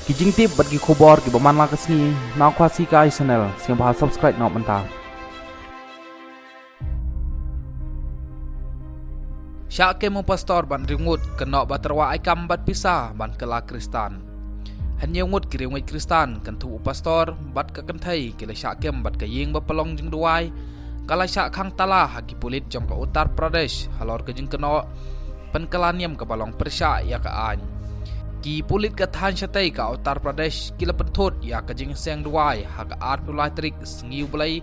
Kijing tip bat gi khobor gi baman la kasni na khwasi kai channel siang ba subscribe nok manta. Syak ke mo pastor ban ringut kenok baterwa aikam bat pisa ban kela Kristan. Hanya ngut kirimwit Kristan kan tu pastor bat ka kenthai kila syak kem bat ka ying ba pelong jing duai kala syak khang tala hagi pulit jong ka Uttar Pradesh halor ke jing kenok penkelaniam ka balong persya ya ka an. Ki pulit ka than syatai ka Uttar Pradesh kila penthut ya ka jing seng duai ha ka art ulai trik sengiu belai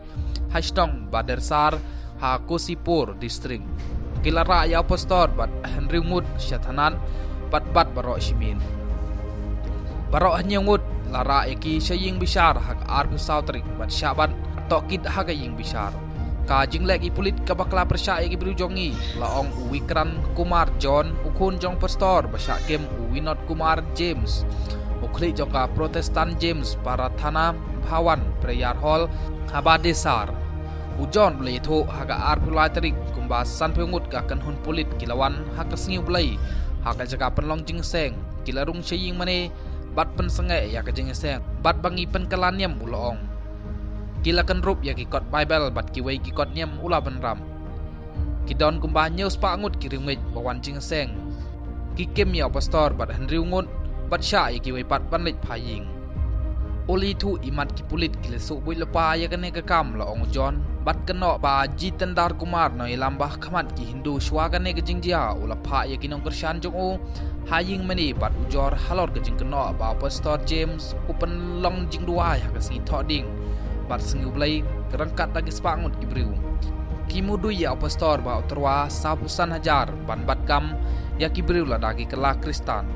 hashtong badersar ha Kosipur district. Kila ra ya pastor bat Henry Ngut syatanan bat barok shimin. Barok hanya ngut lara eki syaying bishar hak ar sautrik bat syaban tokid haga ying bishar. Ka jinglek i pulit ka bakla persya eki berujongi laong Uwikran Kumar John ukun jong pastor basyak kem Uwinot Kumar James. Ukli jong ka Protestan James Parathana Bhawan Prayer Hall Habadesar. Ujon boleh itu haga ar pulai terik kumbas san pengut ka kan hun pulit kilawan hak sengiu belai hak jaga penlong jing seng kilarung syaying mane bat pen sengai ya ka jing seng bat bangi pen kelaniam ulong kila kan rup ya ki kot Bible bat ki wei ki kot niam ula benram kidon kumbah news pa ngut kirimwit bawan jing seng ki kem ya pastor bat Henry ngut bat sya ya ki wei pat banlit phaying oli thu imat ki pulit kile su bui lepa ya kane ka kam laong John bat kenok ba Jitendar Kumar noi lambah khamat ki Hindu swagane ke jingjia ula pha ya kinong Kristan jong o haying mani bat ujor halor ke jing kenok ba pastor James upen long jing duai ha kasi thoding bat sengiu blai kerangkat lagi sepangut ibriu ki mudu ya pastor ba uterwa sapusan hajar ban bat kam ya ki briu la dagi kela Kristan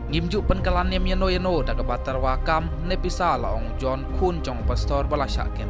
ngimjuk pen kalaniam yano daga batar wakam nepisa laong John kun jong pastor bala syakem